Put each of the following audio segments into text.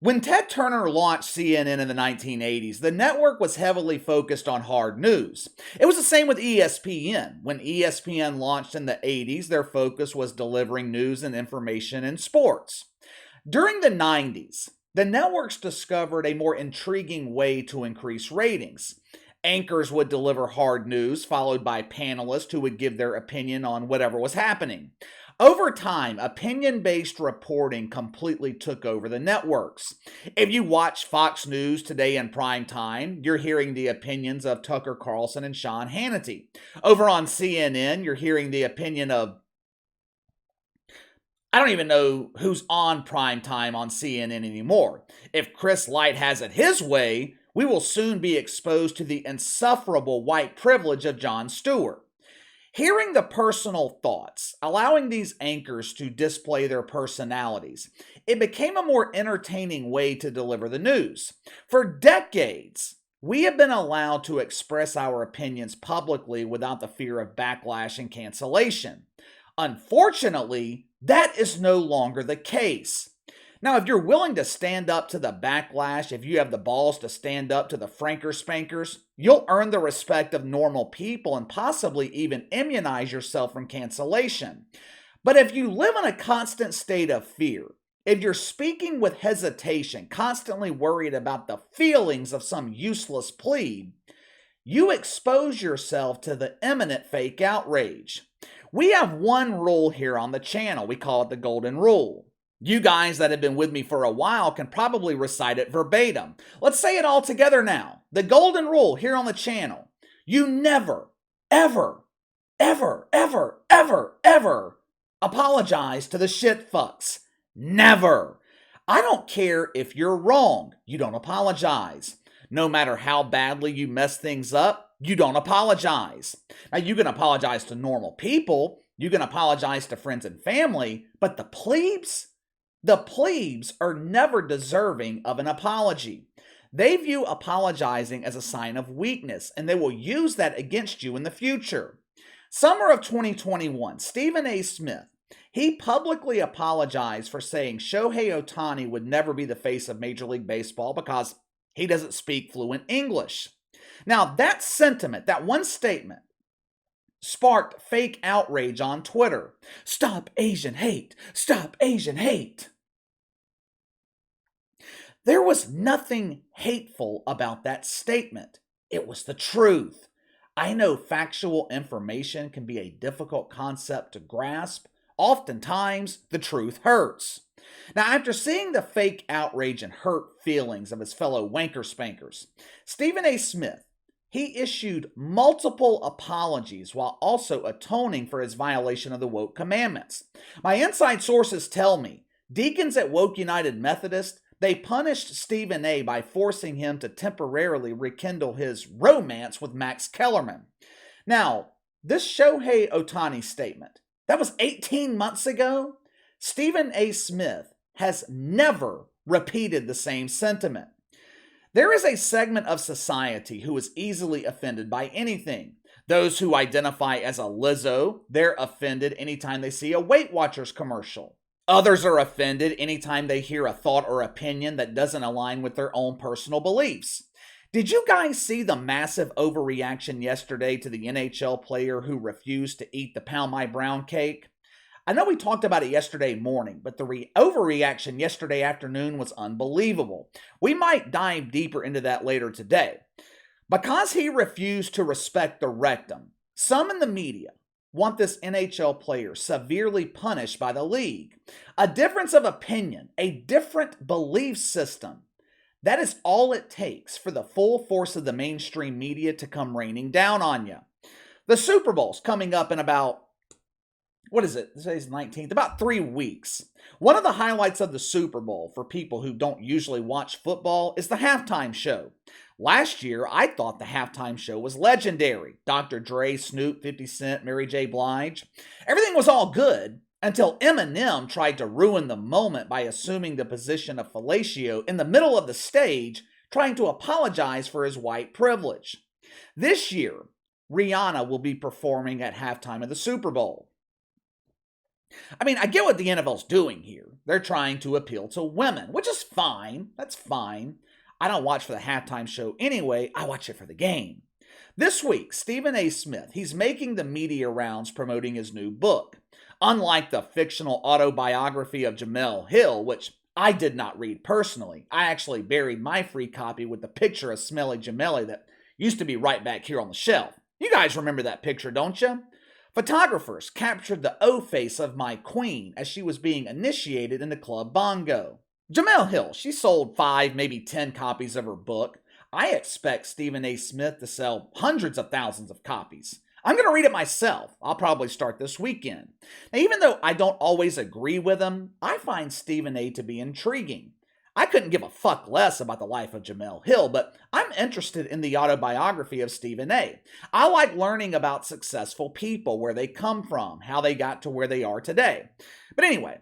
When Ted Turner launched CNN in the 1980s, the network was heavily focused on hard news. It was the same with ESPN. When ESPN launched in the 80s, their focus was delivering news and information in sports. During the 90s, the networks discovered a more intriguing way to increase ratings. Anchors would deliver hard news, followed by panelists who would give their opinion on whatever was happening. Over time, opinion based reporting completely took over the networks. If you watch Fox News today in prime time, you're hearing the opinions of Tucker Carlson and Sean Hannity. Over on CNN, you're hearing the opinion of I don't even know who's on prime time on CNN anymore. If Chris Light has it his way, we will soon be exposed to the insufferable white privilege of Jon Stewart. Hearing the personal thoughts, allowing these anchors to display their personalities, it became a more entertaining way to deliver the news. For decades, we have been allowed to express our opinions publicly without the fear of backlash and cancellation. Unfortunately, that is no longer the case. Now, if you're willing to stand up to the backlash, if you have the balls to stand up to the franker spankers, you'll earn the respect of normal people and possibly even immunize yourself from cancellation. But if you live in a constant state of fear, if you're speaking with hesitation, constantly worried about the feelings of some useless plebe, you expose yourself to the imminent fake outrage. We have one rule here on the channel. We call it the Golden Rule. You guys that have been with me for a while can probably recite it verbatim. Let's say it all together now. The Golden Rule here on the channel. You never, ever, ever, ever, ever, ever apologize to the shit fucks. Never. I don't care if you're wrong. You don't apologize. No matter how badly you mess things up, you don't apologize. Now, you can apologize to normal people. You can apologize to friends and family. But the plebes are never deserving of an apology. They view apologizing as a sign of weakness, and they will use that against you in the future. Summer of 2021, Stephen A. Smith, he publicly apologized for saying Shohei Ohtani would never be the face of Major League Baseball because he doesn't speak fluent English. Now, that sentiment, that one statement, sparked fake outrage on Twitter. Stop Asian hate! Stop Asian hate! There was nothing hateful about that statement. It was the truth. I know factual information can be a difficult concept to grasp. Oftentimes, the truth hurts. Now, after seeing the fake outrage and hurt feelings of his fellow wanker spankers, Stephen A. Smith, he issued multiple apologies while also atoning for his violation of the woke commandments. My inside sources tell me deacons at Woke United Methodist, they punished Stephen A. by forcing him to temporarily rekindle his romance with Max Kellerman. Now, this Shohei Ohtani statement, that was 18 months ago. Stephen A. Smith has never repeated the same sentiment. There is a segment of society who is easily offended by anything. Those who identify as a Lizzo, they're offended anytime they see a Weight Watchers commercial. Others are offended anytime they hear a thought or opinion that doesn't align with their own personal beliefs. Did you guys see the massive overreaction yesterday to the NHL player who refused to eat the Pound My Brown cake? I know we talked about it yesterday morning, but the overreaction yesterday afternoon was unbelievable. We might dive deeper into that later today. Because he refused to respect the rectum, some in the media want this NHL player severely punished by the league. A difference of opinion, a different belief system. That is all it takes for the full force of the mainstream media to come raining down on you. The Super Bowl's coming up in about Today's the 19th, about 3 weeks. One of the highlights of the Super Bowl for people who don't usually watch football is the halftime show. Last year, I thought the halftime show was legendary. Dr. Dre, Snoop, 50 Cent, Mary J. Blige. Everything was all good until Eminem tried to ruin the moment by assuming the position of fellatio in the middle of the stage, trying to apologize for his white privilege. This year, Rihanna will be performing at halftime of the Super Bowl. I mean, I get what the NFL's doing here. They're trying to appeal to women, which is fine. That's fine. I don't watch for the halftime show anyway. I watch it for the game. This week, Stephen A. Smith, he's making the media rounds promoting his new book. Unlike the fictional autobiography of Jemele Hill, which I did not read personally, I actually buried my free copy with the picture of smelly Jemele that used to be right back here on the shelf. You guys remember that picture, don't you? Photographers captured the O-face of my queen as she was being initiated into Club Bongo. Jemele Hill, she sold 5, maybe 10 copies of her book. I expect Stephen A. Smith to sell hundreds of thousands of copies. I'm going to read it myself. I'll probably start this weekend. Now, even though I don't always agree with him, I find Stephen A. to be intriguing. I couldn't give a fuck less about the life of Jemele Hill, but I'm interested in the autobiography of Stephen A. I like learning about successful people, where they come from, how they got to where they are today. But anyway,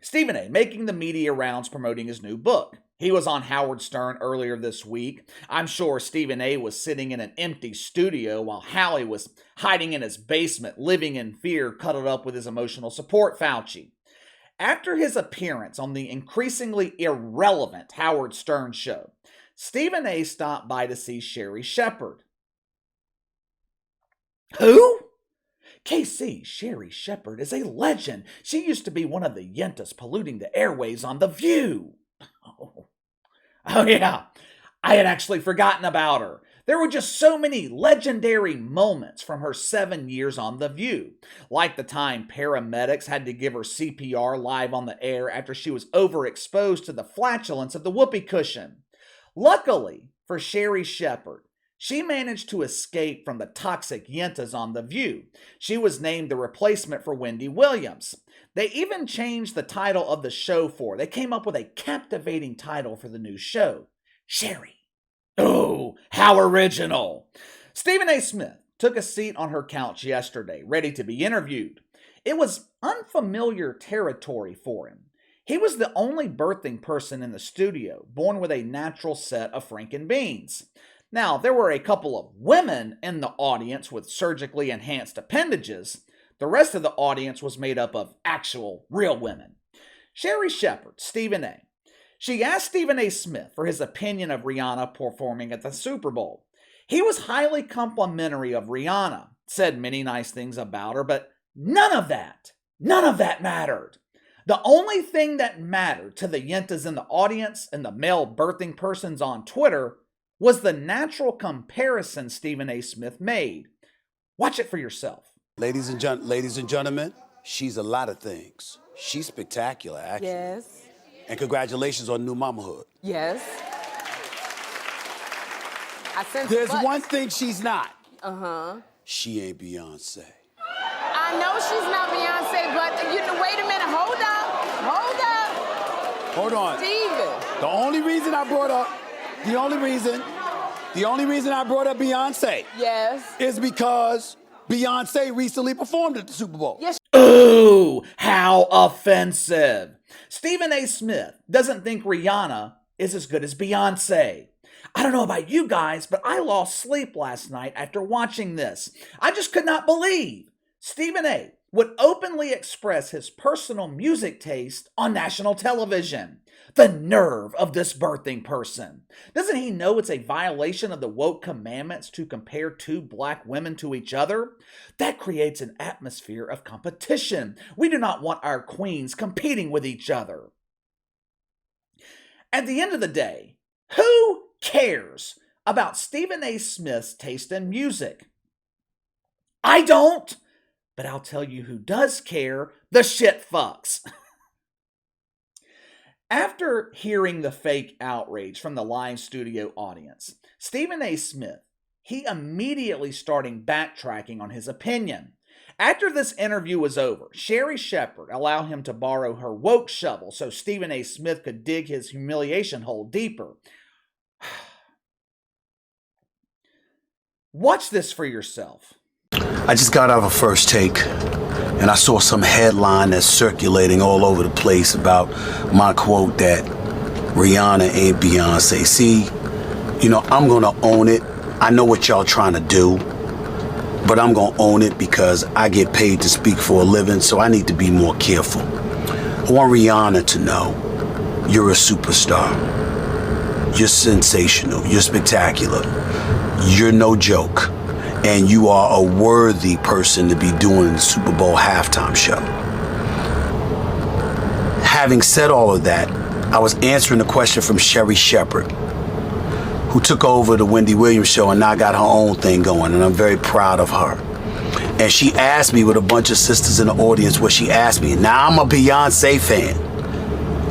Stephen A. making the media rounds promoting his new book. He was on Howard Stern earlier this week. I'm sure Stephen A. was sitting in an empty studio while Howie was hiding in his basement, living in fear, cuddled up with his emotional support Fauci. After his appearance on the increasingly irrelevant Howard Stern show, Stephen A. stopped by to see Sherri Shepherd. Who? KC, Sherri Shepherd is a legend. She used to be one of the yentas polluting the airways on The View. Oh yeah, I had actually forgotten about her. There were just so many legendary moments from her 7 years on The View, like the time paramedics had to give her CPR live on the air after she was overexposed to the flatulence of the whoopee cushion. Luckily for Sherri Shepherd, she managed to escape from the toxic yentas on The View. She was named the replacement for Wendy Williams. They even changed the title of the show for her. They came up with a captivating title for the new show, Sherri. Oh, how original. Stephen A. Smith took a seat on her couch yesterday, ready to be interviewed. It was unfamiliar territory for him. He was the only birthing person in the studio, born with a natural set of Franken beans. Now, there were a couple of women in the audience with surgically enhanced appendages. The rest of the audience was made up of actual, real women. Sherri Shepherd, Stephen A. She asked Stephen A. Smith for his opinion of Rihanna performing at the Super Bowl. He was highly complimentary of Rihanna, said many nice things about her, but none of that mattered. The only thing that mattered to the yentas in the audience and the male birthing persons on Twitter was the natural comparison Stephen A. Smith made. Watch it for yourself. Ladies and gentlemen, she's a lot of things. She's spectacular, actually. Yes. And congratulations on new mamahood. Yes. There's one thing she's not. Uh-huh. She ain't Beyonce. I know she's not Beyonce, but wait a minute. Hold on. Steven. The only reason I brought up Beyonce Yes. is because Beyonce recently performed at the Super Bowl. Yes. Ooh, how offensive. Stephen A. Smith doesn't think Rihanna is as good as Beyonce. I don't know about you guys, but I lost sleep last night after watching this. I just could not believe Stephen A. would openly express his personal music taste on national television. The nerve of this birthing person. Doesn't he know it's a violation of the woke commandments to compare two black women to each other? That creates an atmosphere of competition. We do not want our queens competing with each other. At the end of the day, who cares about Stephen A. Smith's taste in music? I don't, but I'll tell you who does care, the shit fucks. After hearing the fake outrage from the live studio audience, Stephen A. Smith, he immediately started backtracking on his opinion. After this interview was over, Sherri Shepherd allowed him to borrow her woke shovel so Stephen A. Smith could dig his humiliation hole deeper. Watch this for yourself. I just got out of a first take, and I saw some headline that's circulating all over the place about my quote that Rihanna ain't Beyonce. See, I'm gonna own it. I know what y'all trying to do. but I'm going to own it because I get paid to speak for a living, so I need to be more careful. I want Rihanna to know you're a superstar. You're sensational. You're spectacular. You're no joke. And you are a worthy person to be doing the Super Bowl halftime show. Having said all of that, I was answering a question from Sherry Shepherd, who took over the Wendy Williams show and now got her own thing going, and I'm very proud of her. And she asked me with a bunch of sisters in the audience what she asked me. Now, I'm a Beyonce fan.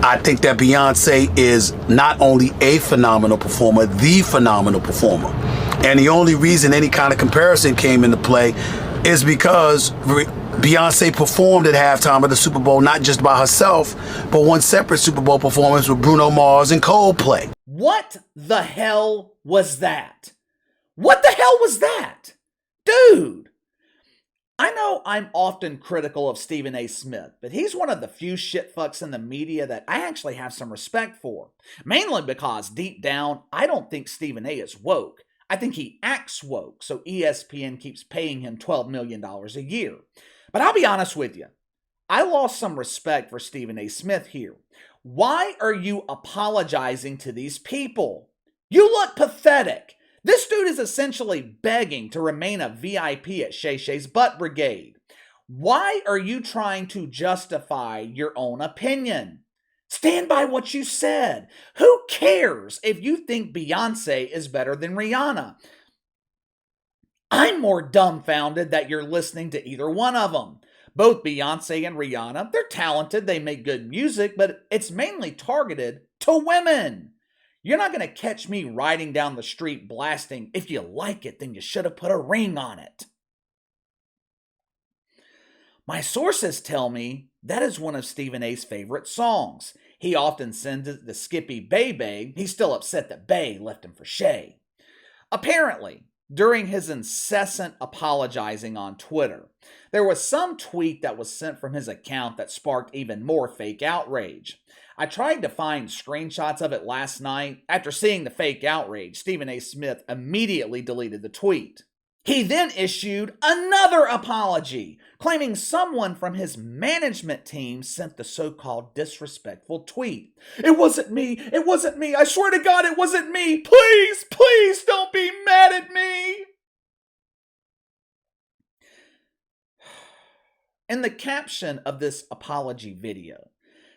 I think that Beyonce is not only a phenomenal performer, the phenomenal performer. And the only reason any kind of comparison came into play is because Beyonce performed at halftime of the Super Bowl, not just by herself, but one separate Super Bowl performance with Bruno Mars and Coldplay. What the hell was that? What the hell was that? Dude! I know I'm often critical of Stephen A. Smith, but he's one of the few shitfucks in the media that I actually have some respect for. Mainly because, deep down, I don't think Stephen A. is woke. I think he acts woke, so ESPN keeps paying him $12 million a year. But I'll be honest with you, I lost some respect for Stephen A. Smith here. Why are you apologizing to these people? You look pathetic. This dude is essentially begging to remain a VIP at Shay Shay's Butt Brigade. Why are you trying to justify your own opinion? Stand by what you said. Who cares if you think Beyonce is better than Rihanna? I'm more dumbfounded that you're listening to either one of them. Both Beyonce and Rihanna, they're talented, they make good music, but it's mainly targeted to women. You're not going to catch me riding down the street blasting, "If you like it, then you should have put a ring on it." My sources tell me that is one of Stephen A.'s favorite songs. He often sends it to Skippy Bebe. He's still upset that Bay left him for Shay. Apparently, during his incessant apologizing on Twitter, there was some tweet that was sent from his account that sparked even more fake outrage. I tried to find screenshots of it last night. After seeing the fake outrage, Stephen A. Smith immediately deleted the tweet. He then issued another apology, claiming someone from his management team sent the so-called disrespectful tweet. "It wasn't me. It wasn't me. I swear to God, it wasn't me. Please, please don't be mad at me." In the caption of this apology video,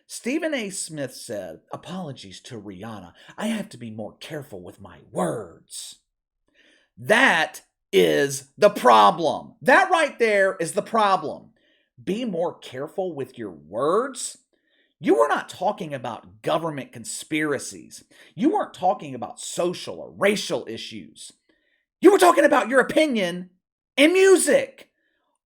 Stephen A. Smith said, "Apologies to Rihanna. I have to be more careful with my words." That is the problem. That right there is the problem. Be more careful with your words. You were not talking about government conspiracies. You weren't talking about social or racial issues. You were talking about your opinion in music.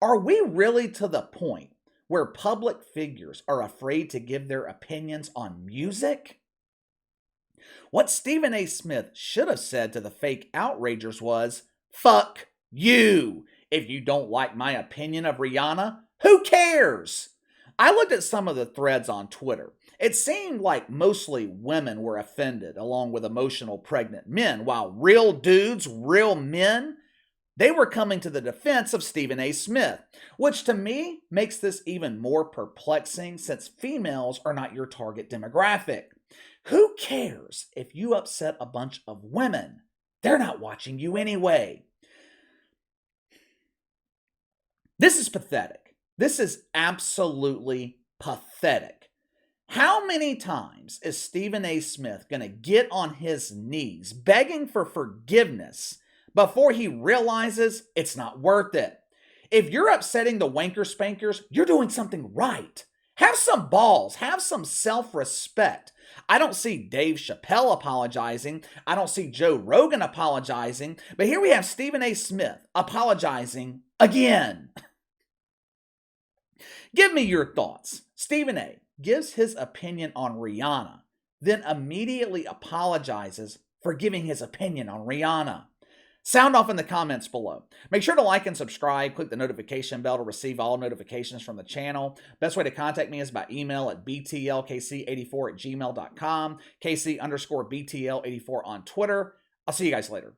Are we really to the point where public figures are afraid to give their opinions on music? What Stephen A. Smith should have said to the fake outragers was, "Fuck you. If you don't like my opinion of Rihanna, who cares?" I looked at some of the threads on Twitter. It seemed like mostly women were offended, along with emotional pregnant men, while real dudes, real men, they were coming to the defense of Stephen A. Smith, which to me makes this even more perplexing since females are not your target demographic. Who cares if you upset a bunch of women? They're not watching you anyway. This is pathetic. This is absolutely pathetic. How many times is Stephen A. Smith going to get on his knees begging for forgiveness before he realizes it's not worth it? If you're upsetting the wanker spankers, you're doing something right. Have some balls. Have some self-respect. I don't see Dave Chappelle apologizing. I don't see Joe Rogan apologizing. But here we have Stephen A. Smith apologizing again. Give me your thoughts. Stephen A. gives his opinion on Rihanna, then immediately apologizes for giving his opinion on Rihanna. Sound off in the comments below. Make sure to like and subscribe. Click the notification bell to receive all notifications from the channel. Best way to contact me is by email at btlkc84@gmail.com, KC_BTL84 on Twitter. I'll see you guys later.